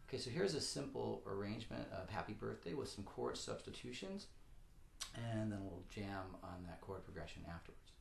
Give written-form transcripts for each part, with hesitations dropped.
Okay, so here's a simple arrangement of Happy Birthday with some chord substitutions, and then we'll jam on that chord progression afterwards.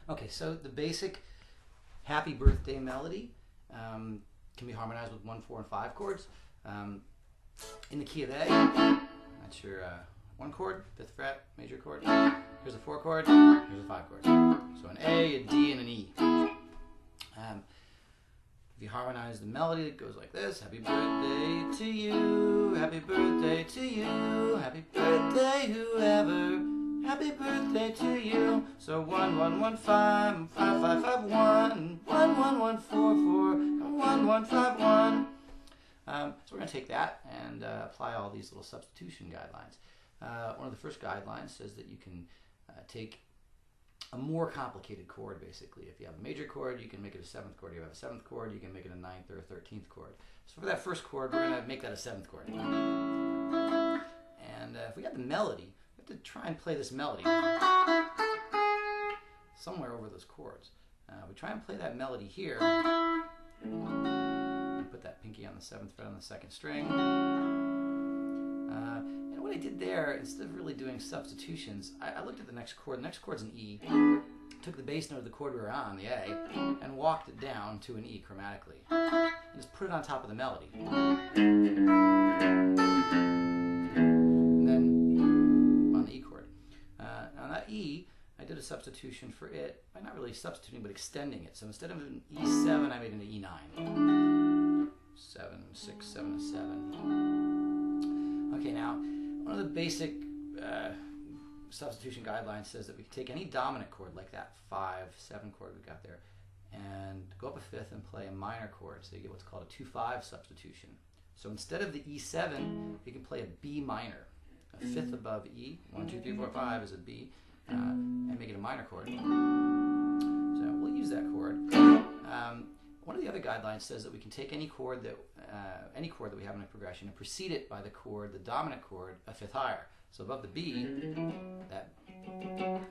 Okay, so the basic Happy Birthday melody can be harmonized with 1, 4, and 5 chords. In the key of A, that's your 1 chord, 5th fret, major chord. Here's a 4 chord, here's a 5 chord. So an A, a D, and an E. If you harmonize the melody, it goes like this. Happy birthday to you, happy birthday to you, happy birthday whoever, happy birthday to you. So 1, 1, 1, 5, 5, 5, 5, 1, 1, 1, 1, 4, 4, and 1, 1, 5, 1. So we're going to take that and apply all these little substitution guidelines. One of the first guidelines says that you can take a more complicated chord, basically. If you have a major chord, you can make it a 7th chord. If you have a 7th chord, you can make it a 9th or a 13th chord. So for that first chord, we're going to make that a 7th chord. And if we got the melody, we have to try and play this melody somewhere over those chords. We try and play that melody here. Put that pinky on the 7th fret on the 2nd string. And what I did there, instead of really doing substitutions, I looked at the next chord. The next chord's an E. Took the bass note of the chord we were on, the A, and walked it down to an E chromatically. And just put it on top of the melody. And then on the E chord. On that E, I did a substitution for it, by not really substituting, but extending it. So instead of an E7, I made it an E9. 7, 6, 7, 7. Okay, now, one of the basic substitution guidelines says that we can take any dominant chord, like that 5, 7 chord we got there, and go up a fifth and play a minor chord. So you get what's called a 2-5 substitution. So instead of the E7, you can play a B minor, a fifth above E. 1, 2, 3, 4, 5 is a B, and make it a minor chord. So we'll use that chord. One of the other guidelines says that we can take any chord that we have in a progression and precede it by the chord, the dominant chord, a fifth higher. So above the B, that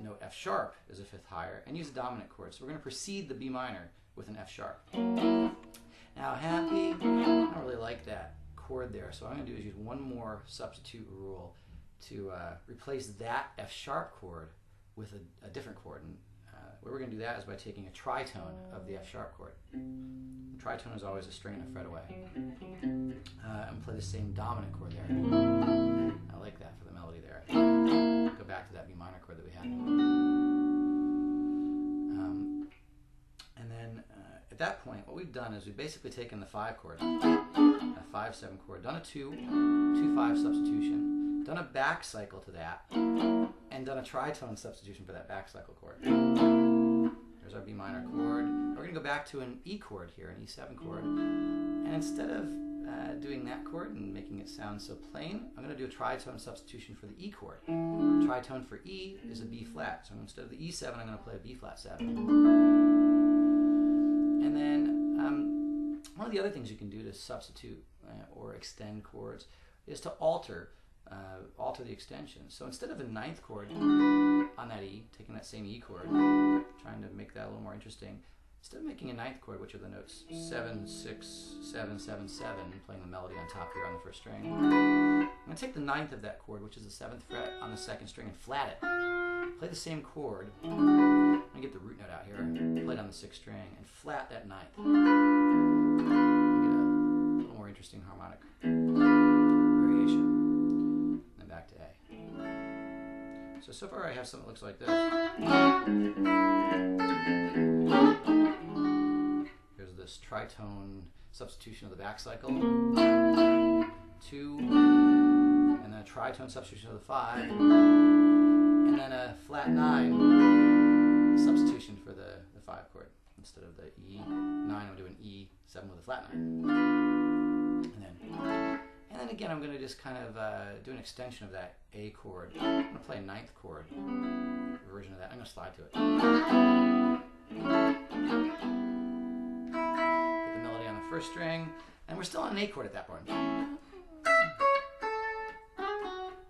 note F sharp is a fifth higher, and use the dominant chord. So we're going to precede the B minor with an F sharp. Now happy, I don't really like that chord there, so what I'm going to do is use one more substitute rule to replace that F sharp chord with a different chord. And where we're going to do that is by taking a tritone of the F sharp chord. The tritone is always a string and a fret away. And play the same dominant chord there. I like that for the melody there. Go back to that B minor chord that we had. And then at that point, what we've done is we've basically taken the 5 chord, a 5-7 chord, done a 2-5 substitution, done a back cycle to that, and done a tritone substitution for that back cycle chord. There's our B minor chord. We're going to go back to an E chord here, an E7 chord. And instead of doing that chord and making it sound so plain, I'm going to do a tritone substitution for the E chord. Tritone for E is a B flat. So instead of the E7, I'm going to play a B flat 7. And then one of the other things you can do to substitute or extend chords is to alter the extension. So instead of a 9th chord on that E, taking that same E chord, trying to make that a little more interesting, instead of making a 9th chord, which are the notes 7, 6, 7, 7, 7, playing the melody on top here on the 1st string, I'm going to take the 9th of that chord, which is the 7th fret on the 2nd string, and flat it. Play the same chord. I'm going to get the root note out here, play it on the 6th string, and flat that 9th. And get a little more interesting harmonic variation. Back to A. So far I have something that looks like this. Here's this tritone substitution of the back cycle, 2, and then a tritone substitution of the 5, and then a flat 9 substitution for the 5 chord. Instead of the E9, I'm doing E7 with a flat 9. And then again, I'm going to just kind of do an extension of that A chord. I'm going to play a 9th chord version of that. I'm going to slide to it. Get the melody on the 1st string, and we're still on an A chord at that point.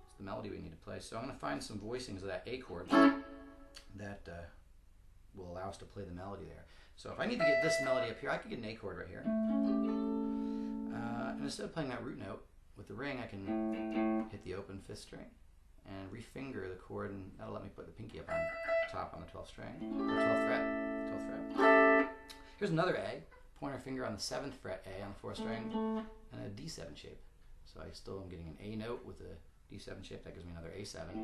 It's the melody we need to play. So I'm going to find some voicings of that A chord that will allow us to play the melody there. So if I need to get this melody up here, I could get an A chord right here. And instead of playing that root note with the ring, I can hit the open 5th string and refinger the chord, and that'll let me put the pinky up on top on the 12th string, or 12th fret. Here's another A, pointer finger on the 7th fret A on the 4th string, and a D7 shape. So I still am getting an A note with a D7 shape. That gives me another A7.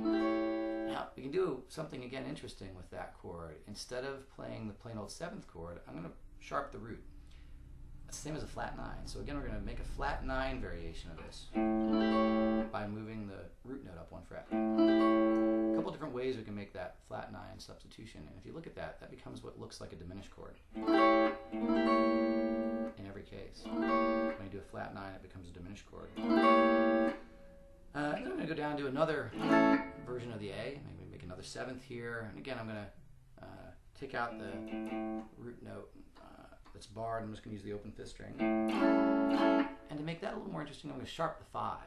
Now, we can do something again interesting with that chord. Instead of playing the plain old 7th chord, I'm going to sharp the root. That's the same as a flat 9. So again, we're going to make a flat 9 variation of this by moving the root note up 1 fret. A couple different ways we can make that flat 9 substitution. And if you look at that, that becomes what looks like a diminished chord in every case. When you do a flat 9, it becomes a diminished chord. And then I'm going to go down to another version of the A. Maybe make another 7th here. And again, I'm going to take out the root note that's barred. I'm just going to use the open 5th string. And to make that a little more interesting, I'm going to sharp the 5.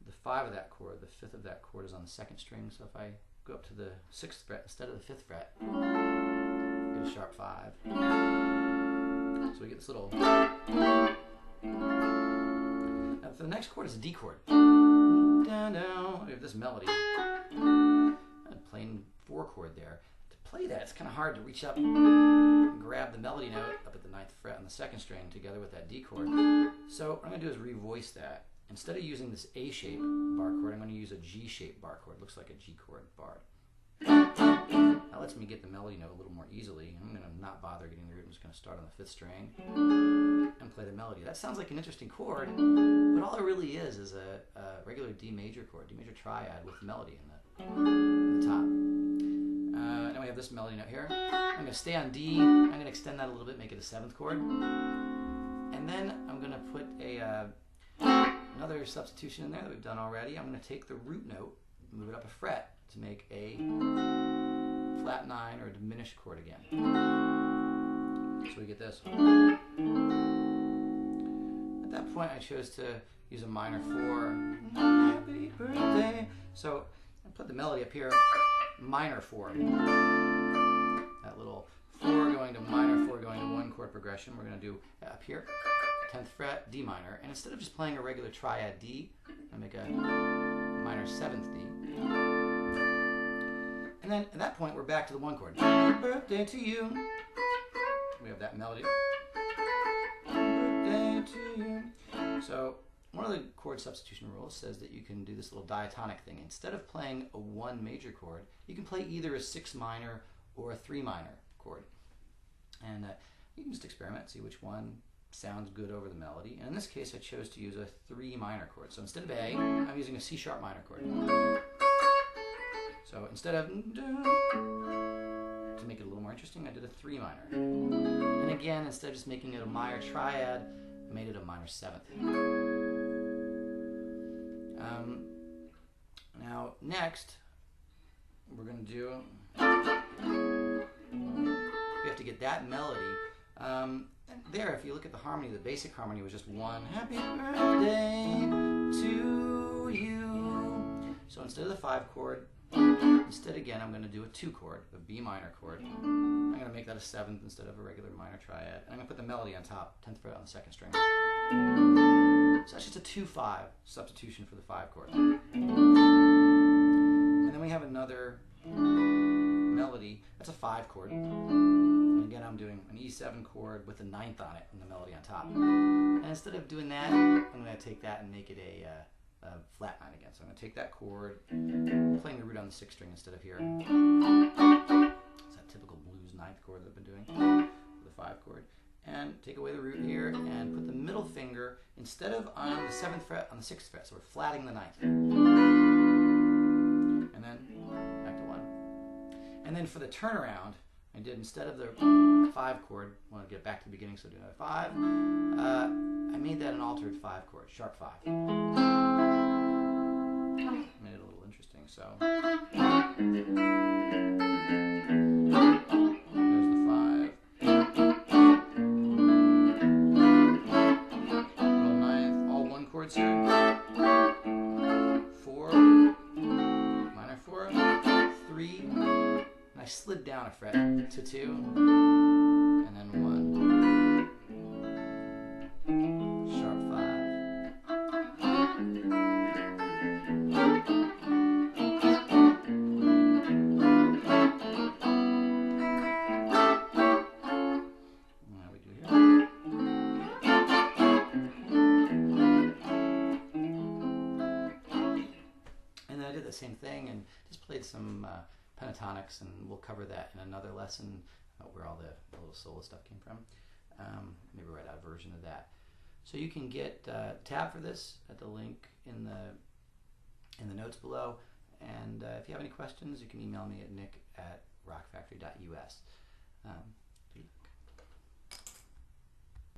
The 5 of that chord, the 5th of that chord is on the 2nd string. So if I go up to the 6th fret instead of the 5th fret, get a sharp 5. So we get this little... Now for the next chord is a D chord. Down, down. We have this melody. A plain 4 chord there. To play that, it's kind of hard to reach up and grab the melody note up at the 9th fret on the 2nd string together with that D chord. So what I'm going to do is revoice that. Instead of using this A-shaped bar chord, I'm going to use a G-shaped bar chord. It looks like a G chord barred. That lets me get the melody note a little more easily. I'm going to not bother getting the root. I'm just going to start on the 5th string and play the melody. That sounds like an interesting chord, but all it really is a regular D major chord, D major triad with melody in the top. Now we have this melody note here. I'm going to stay on D. I'm going to extend that a little bit, make it a 7th chord. And then I'm going to put another substitution in there that we've done already. I'm going to take the root note, move it up a fret to make a flat 9 or a diminished chord again. So we get this. At that point I chose to use a minor 4. Happy birthday. So I put the melody up here, minor 4. That little 4 going to minor 4 going to 1 chord progression we're going to do up here, 10th fret, D minor. And instead of just playing a regular triad D, I make a minor 7th D. And then at that point we're back to the 1 chord. Happy birthday to you. We have that melody. Happy birthday to you. So one of the chord substitution rules says that you can do this little diatonic thing. Instead of playing a 1 major chord, you can play either a 6 minor or a 3 minor chord. And you can just experiment, see which one sounds good over the melody. And in this case, I chose to use a 3 minor chord. So instead of A, I'm using a C sharp minor chord. So instead of to make it a little more interesting, I did a 3 minor. And again, instead of just making it a minor triad, I made it a minor 7th. Now next, we're going to do, we have to get that melody. There, if you look at the harmony, the basic harmony was just 1, happy birthday to you. So instead of the 5 chord, instead again I'm going to do a 2 chord, a B minor chord. I'm going to make that a 7th instead of a regular minor triad. And I'm going to put the melody on top, 10th fret on the 2nd string. So that's just a 2-5 substitution for the 5 chord. And then we have another melody, that's a 5 chord. And again I'm doing an E7 chord with a 9th on it and the melody on top. And instead of doing that, I'm going to take that and make it a flat 9 again. So I'm going to take that chord, playing the root on the 6th string instead of here. It's that typical blues 9th chord that I've been doing, the 5 chord. And take away the root here and put the middle finger, instead of on the 7th fret, on the 6th fret. So we're flatting the 9th. And then back to 1. And then for the turnaround, I did, instead of the 5 chord, I want to get back to the beginning, so do another 5. I made that an altered 5 chord, sharp 5. Made it a little interesting, so. There's the 5. Little 9th, all 1 chords here. 4, minor 4, 3. I slid down a fret to 2, and then 1, sharp 5. Now we do here. And then I did the same thing and just played some pentatonics, and we'll cover that in another lesson, where all the little solo stuff came from. Maybe write out a version of that. So you can get a tab for this at the link in the notes below. And if you have any questions, you can email me at nick@rockfactory.us.